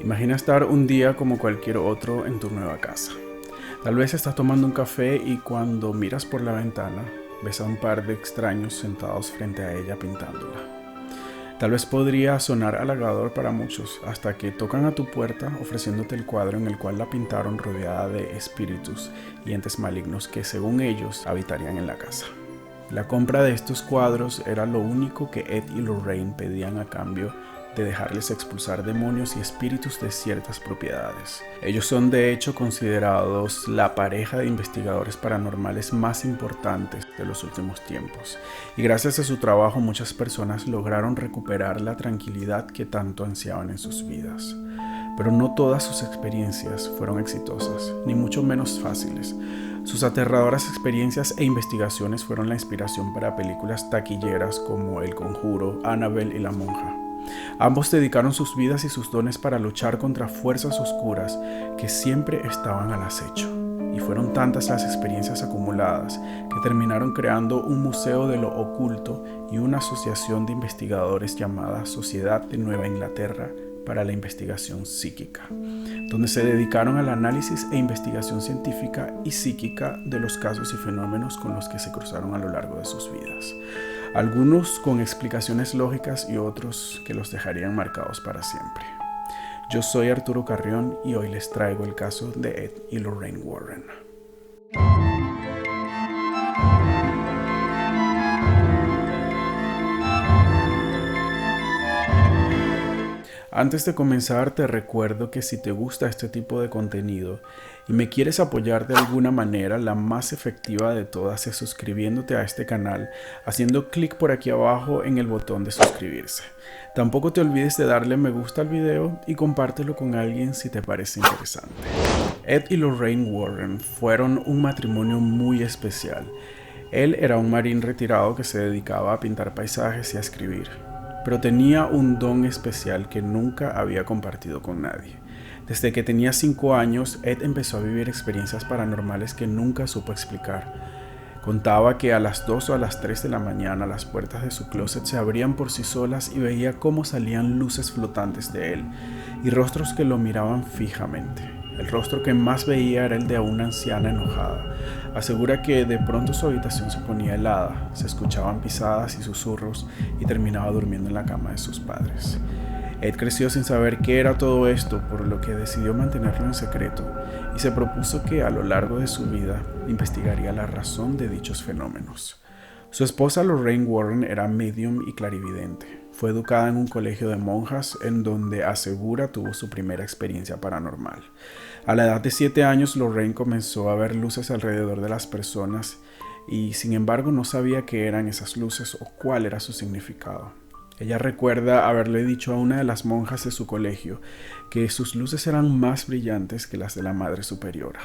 Imagina estar un día como cualquier otro en tu nueva casa. Tal vez estás tomando un café y cuando miras por la ventana, ves a un par de extraños sentados frente a ella pintándola. Tal vez podría sonar halagador para muchos hasta que tocan a tu puerta ofreciéndote el cuadro en el cual la pintaron rodeada de espíritus y entes malignos que según ellos habitarían en la casa. La compra de estos cuadros era lo único que Ed y Lorraine pedían a cambio de dejarles expulsar demonios y espíritus de ciertas propiedades. Ellos son de hecho considerados la pareja de investigadores paranormales más importantes de los últimos tiempos, y gracias a su trabajo muchas personas lograron recuperar la tranquilidad que tanto ansiaban en sus vidas. Pero no todas sus experiencias fueron exitosas, ni mucho menos fáciles. Sus aterradoras experiencias e investigaciones fueron la inspiración para películas taquilleras como El Conjuro, Annabelle y La Monja. Ambos dedicaron sus vidas y sus dones para luchar contra fuerzas oscuras que siempre estaban al acecho. Y fueron tantas las experiencias acumuladas que terminaron creando un museo de lo oculto y una asociación de investigadores llamada Sociedad de Nueva Inglaterra para la Investigación Psíquica, donde se dedicaron al análisis e investigación científica y psíquica de los casos y fenómenos con los que se cruzaron a lo largo de sus vidas. Algunos con explicaciones lógicas y otros que los dejarían marcados para siempre. Yo soy Arturo Carrión y hoy les traigo el caso de Ed y Lorraine Warren. Antes de comenzar, te recuerdo que si te gusta este tipo de contenido y me quieres apoyar de alguna manera, la más efectiva de todas es suscribiéndote a este canal, haciendo clic por aquí abajo en el botón de suscribirse. Tampoco te olvides de darle me gusta al video y compártelo con alguien si te parece interesante. Ed y Lorraine Warren fueron un matrimonio muy especial. Él era un marín retirado que se dedicaba a pintar paisajes y a escribir, pero tenía un don especial que nunca había compartido con nadie. Desde que tenía 5 años, Ed empezó a vivir experiencias paranormales que nunca supo explicar. Contaba que a las 2 o a las 3 de la mañana las puertas de su closet se abrían por sí solas y veía cómo salían luces flotantes de él y rostros que lo miraban fijamente. El rostro que más veía era el de una anciana enojada. Asegura que de pronto su habitación se ponía helada, se escuchaban pisadas y susurros y terminaba durmiendo en la cama de sus padres. Ed creció sin saber qué era todo esto, por lo que decidió mantenerlo en secreto y se propuso que a lo largo de su vida investigaría la razón de dichos fenómenos. Su esposa Lorraine Warren era medium y clarividente. Fue educada en un colegio de monjas en donde asegura tuvo su primera experiencia paranormal. A la edad de 7 años, Lorraine comenzó a ver luces alrededor de las personas y sin embargo no sabía qué eran esas luces o cuál era su significado. Ella recuerda haberle dicho a una de las monjas de su colegio que sus luces eran más brillantes que las de la Madre Superiora.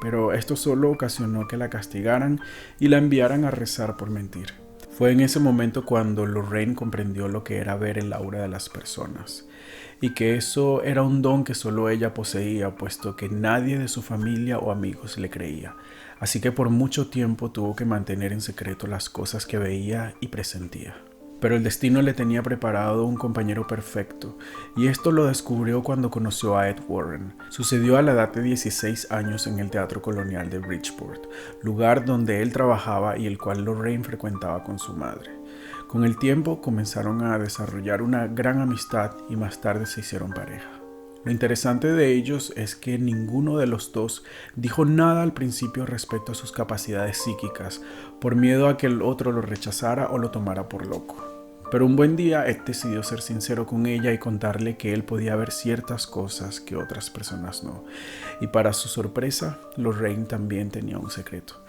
Pero esto solo ocasionó que la castigaran y la enviaran a rezar por mentir. Fue en ese momento cuando Lorraine comprendió lo que era ver el aura de las personas y que eso era un don que solo ella poseía, puesto que nadie de su familia o amigos le creía. Así que por mucho tiempo tuvo que mantener en secreto las cosas que veía y presentía. Pero el destino le tenía preparado un compañero perfecto, y esto lo descubrió cuando conoció a Ed Warren. Sucedió a la edad de 16 años en el Teatro Colonial de Bridgeport, lugar donde él trabajaba y el cual Lorraine frecuentaba con su madre. Con el tiempo comenzaron a desarrollar una gran amistad y más tarde se hicieron pareja. Lo interesante de ellos es que ninguno de los dos dijo nada al principio respecto a sus capacidades psíquicas, por miedo a que el otro lo rechazara o lo tomara por loco. Pero un buen día Ed decidió ser sincero con ella y contarle que él podía ver ciertas cosas que otras personas no. Y para su sorpresa, Lorraine también tenía un secreto.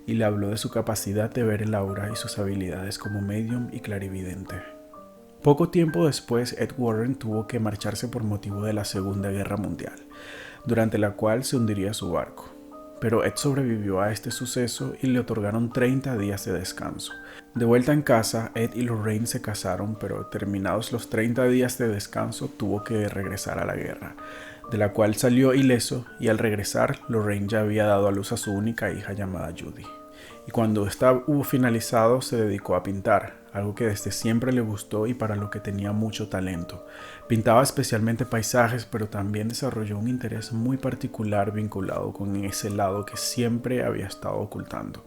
Y le habló de su capacidad de ver el aura y sus habilidades como medium y clarividente. Poco tiempo después, Ed Warren tuvo que marcharse por motivo de la Segunda Guerra Mundial, durante la cual se hundiría su barco. Pero Ed sobrevivió a este suceso y le otorgaron 30 días de descanso. De vuelta en casa, Ed y Lorraine se casaron, pero terminados los 30 días de descanso, tuvo que regresar a la guerra, de la cual salió ileso, y al regresar, Lorraine ya había dado a luz a su única hija llamada Judy. Y cuando esta hubo finalizado, se dedicó a pintar, algo que desde siempre le gustó y para lo que tenía mucho talento. Pintaba especialmente paisajes, pero también desarrolló un interés muy particular vinculado con ese lado que siempre había estado ocultando.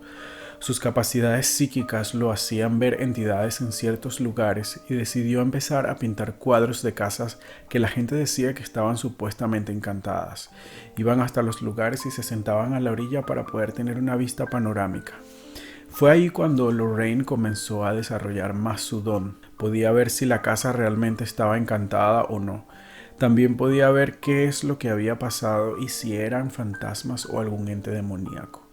Sus capacidades psíquicas lo hacían ver entidades en ciertos lugares y decidió empezar a pintar cuadros de casas que la gente decía que estaban supuestamente encantadas. Iban hasta los lugares y se sentaban a la orilla para poder tener una vista panorámica. Fue ahí cuando Lorraine comenzó a desarrollar más su don. Podía ver si la casa realmente estaba encantada o no. También podía ver qué es lo que había pasado y si eran fantasmas o algún ente demoníaco.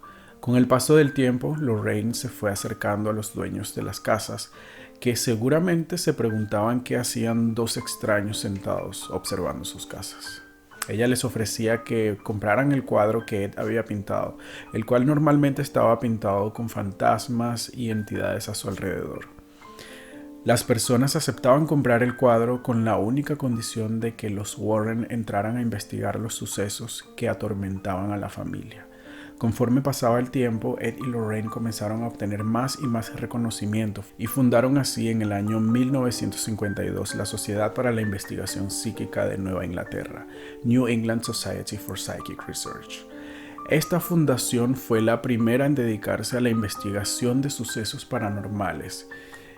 Con el paso del tiempo, Lorraine se fue acercando a los dueños de las casas, que seguramente se preguntaban qué hacían dos extraños sentados observando sus casas. Ella les ofrecía que compraran el cuadro que Ed había pintado, el cual normalmente estaba pintado con fantasmas y entidades a su alrededor. Las personas aceptaban comprar el cuadro con la única condición de que los Warren entraran a investigar los sucesos que atormentaban a la familia. Conforme pasaba el tiempo, Ed y Lorraine comenzaron a obtener más y más reconocimiento y fundaron así en el año 1952 la Sociedad para la Investigación Psíquica de Nueva Inglaterra, New England Society for Psychic Research. Esta fundación fue la primera en dedicarse a la investigación de sucesos paranormales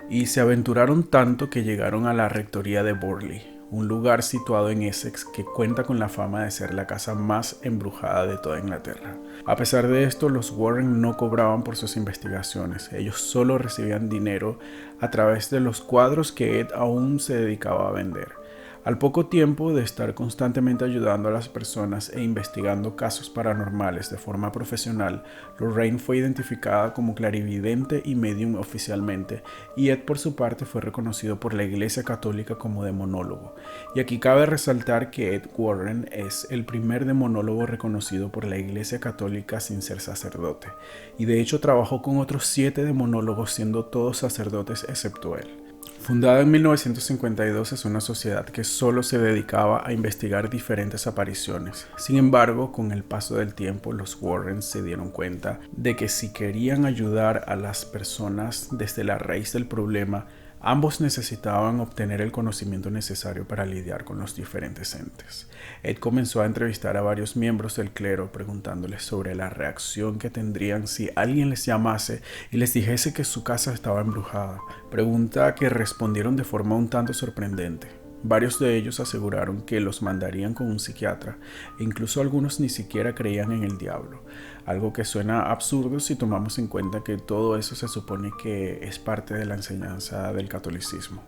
y se aventuraron tanto que llegaron a la rectoría de Borley, un lugar situado en Essex que cuenta con la fama de ser la casa más embrujada de toda Inglaterra. A pesar de esto, los Warren no cobraban por sus investigaciones, ellos solo recibían dinero a través de los cuadros que Ed aún se dedicaba a vender. Al poco tiempo de estar constantemente ayudando a las personas e investigando casos paranormales de forma profesional, Lorraine fue identificada como clarividente y medium oficialmente, y Ed por su parte fue reconocido por la Iglesia Católica como demonólogo. Y aquí cabe resaltar que Ed Warren es el primer demonólogo reconocido por la Iglesia Católica sin ser sacerdote, y de hecho trabajó con otros 7 demonólogos siendo todos sacerdotes excepto él. Fundada en 1952, es una sociedad que solo se dedicaba a investigar diferentes apariciones. Sin embargo, con el paso del tiempo, los Warren se dieron cuenta de que si querían ayudar a las personas desde la raíz del problema, ambos necesitaban obtener el conocimiento necesario para lidiar con los diferentes entes. Ed comenzó a entrevistar a varios miembros del clero preguntándoles sobre la reacción que tendrían si alguien les llamase y les dijese que su casa estaba embrujada. Pregunta que respondieron de forma un tanto sorprendente. Varios de ellos aseguraron que los mandarían con un psiquiatra e incluso algunos ni siquiera creían en el diablo, algo que suena absurdo si tomamos en cuenta que todo eso se supone que es parte de la enseñanza del catolicismo.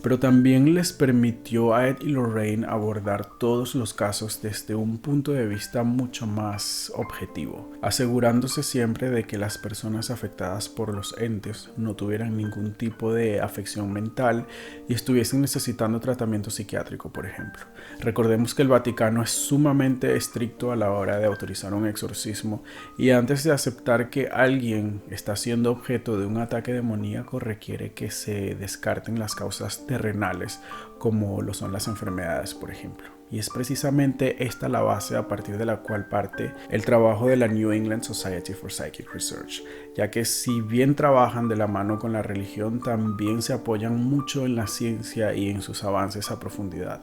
Pero también les permitió a Ed y Lorraine abordar todos los casos desde un punto de vista mucho más objetivo, asegurándose siempre de que las personas afectadas por los entes no tuvieran ningún tipo de afección mental y estuviesen necesitando tratamiento psiquiátrico, por ejemplo. Recordemos que el Vaticano es sumamente estricto a la hora de autorizar un exorcismo y antes de aceptar que alguien está siendo objeto de un ataque demoníaco requiere que se descarten las causas terrenales como lo son las enfermedades, por ejemplo. Y es precisamente esta la base a partir de la cual parte el trabajo de la New England Society for Psychic Research, ya que si bien trabajan de la mano con la religión, también se apoyan mucho en la ciencia y en sus avances a profundidad.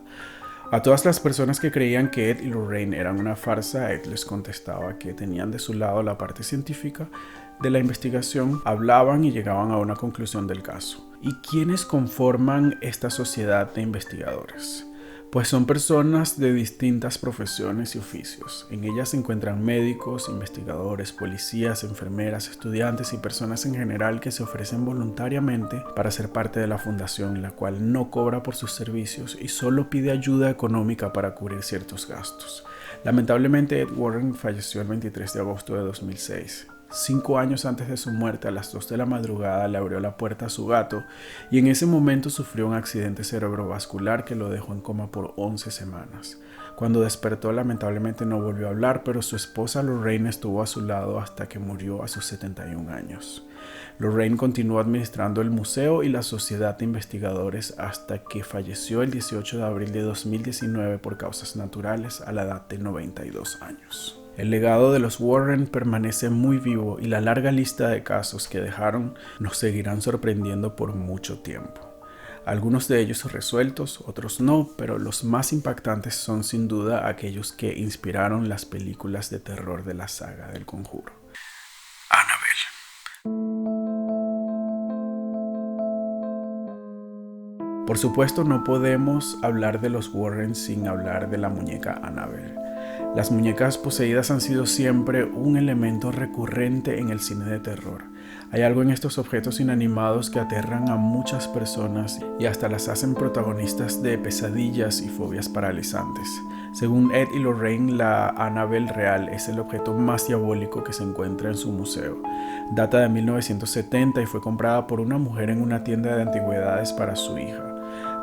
A todas las personas que creían que Ed y Lorraine eran una farsa, Ed les contestaba que tenían de su lado la parte científica de la investigación, hablaban y llegaban a una conclusión del caso. ¿Y quiénes conforman esta sociedad de investigadores? Pues son personas de distintas profesiones y oficios. En ellas se encuentran médicos, investigadores, policías, enfermeras, estudiantes y personas en general que se ofrecen voluntariamente para ser parte de la fundación, la cual no cobra por sus servicios y solo pide ayuda económica para cubrir ciertos gastos. Lamentablemente, Ed Warren falleció el 23 de agosto de 2006. 5 años antes de su muerte, a las 2 de la madrugada, le abrió la puerta a su gato y en ese momento sufrió un accidente cerebrovascular que lo dejó en coma por 11 semanas. Cuando despertó, lamentablemente no volvió a hablar, pero su esposa Lorraine estuvo a su lado hasta que murió a sus 71 años. Lorraine continuó administrando el museo y la sociedad de investigadores hasta que falleció el 18 de abril de 2019 por causas naturales a la edad de 92 años. El legado de los Warren permanece muy vivo y la larga lista de casos que dejaron nos seguirán sorprendiendo por mucho tiempo. Algunos de ellos resueltos, otros no, pero los más impactantes son sin duda aquellos que inspiraron las películas de terror de la saga del Conjuro. Annabelle. Por supuesto, no podemos hablar de los Warren sin hablar de la muñeca Annabelle. Las muñecas poseídas han sido siempre un elemento recurrente en el cine de terror. Hay algo en estos objetos inanimados que aterran a muchas personas y hasta las hacen protagonistas de pesadillas y fobias paralizantes. Según Ed y Lorraine, la Annabelle real es el objeto más diabólico que se encuentra en su museo. Data de 1970 y fue comprada por una mujer en una tienda de antigüedades para su hija.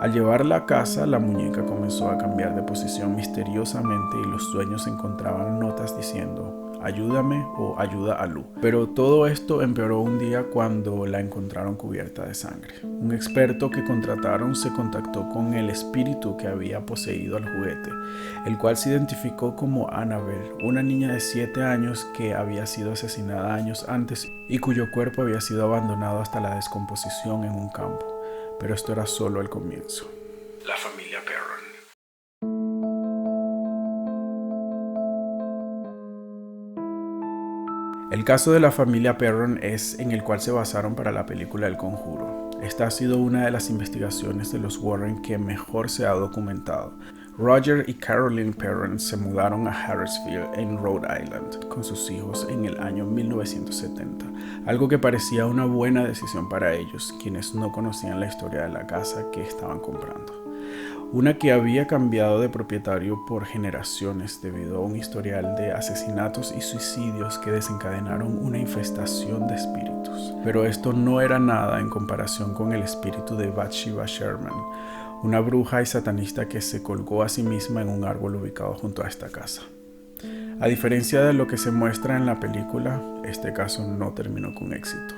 Al llevarla a casa, la muñeca comenzó a cambiar de posición misteriosamente y los dueños encontraban notas diciendo «Ayúdame» o «Ayuda a Lou». Pero todo esto empeoró un día cuando la encontraron cubierta de sangre. Un experto que contrataron se contactó con el espíritu que había poseído al juguete, el cual se identificó como Annabelle, una niña de 7 años que había sido asesinada años antes y cuyo cuerpo había sido abandonado hasta la descomposición en un campo. Pero esto era solo el comienzo. La familia Perron. El caso de la familia Perron es en el cual se basaron para la película El Conjuro. Esta ha sido una de las investigaciones de los Warren que mejor se ha documentado. Roger y Carolyn Perron se mudaron a Harrisville, en Rhode Island, con sus hijos en el año 1970, algo que parecía una buena decisión para ellos, quienes no conocían la historia de la casa que estaban comprando. Una que había cambiado de propietario por generaciones debido a un historial de asesinatos y suicidios que desencadenaron una infestación de espíritus. Pero esto no era nada en comparación con el espíritu de Bathsheba Sherman, una bruja y satanista que se colgó a sí misma en un árbol ubicado junto a esta casa. A diferencia de lo que se muestra en la película, este caso no terminó con éxito.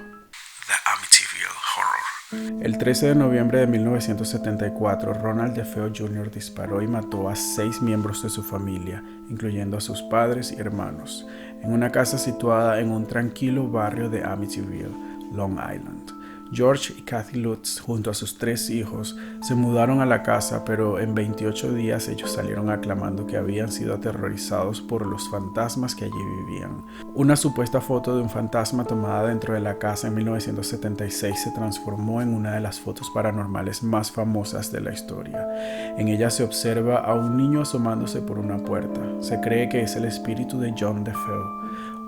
El 13 de noviembre de 1974, Ronald DeFeo Jr. disparó y mató a 6 miembros de su familia, incluyendo a sus padres y hermanos, en una casa situada en un tranquilo barrio de Amityville, Long Island. George y Kathy Lutz, junto a sus 3 hijos, se mudaron a la casa, pero en 28 días ellos salieron aclamando que habían sido aterrorizados por los fantasmas que allí vivían. Una supuesta foto de un fantasma tomada dentro de la casa en 1976 se transformó en una de las fotos paranormales más famosas de la historia. En ella se observa a un niño asomándose por una puerta. Se cree que es el espíritu de John DeFeo,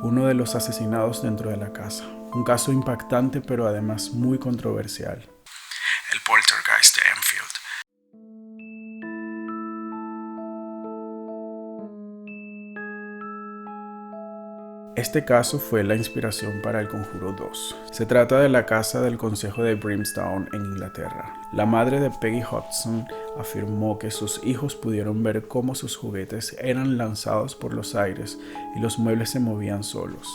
uno de los asesinados dentro de la casa. Un caso impactante pero además muy controversial. El poltergeist de Enfield. Este caso fue la inspiración para El Conjuro 2. Se trata de la casa del Consejo de Brimstone en Inglaterra. La madre de Peggy Hudson afirmó que sus hijos pudieron ver cómo sus juguetes eran lanzados por los aires y los muebles se movían solos.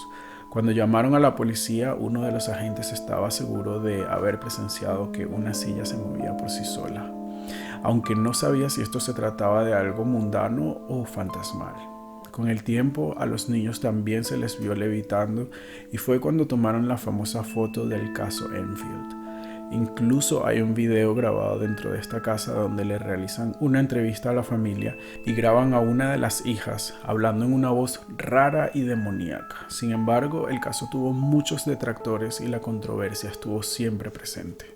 Cuando llamaron a la policía, uno de los agentes estaba seguro de haber presenciado que una silla se movía por sí sola, aunque no sabía si esto se trataba de algo mundano o fantasmal. Con el tiempo, a los niños también se les vio levitando y fue cuando tomaron la famosa foto del caso Enfield. Incluso hay un video grabado dentro de esta casa donde le realizan una entrevista a la familia y graban a una de las hijas hablando en una voz rara y demoníaca. Sin embargo, el caso tuvo muchos detractores y la controversia estuvo siempre presente.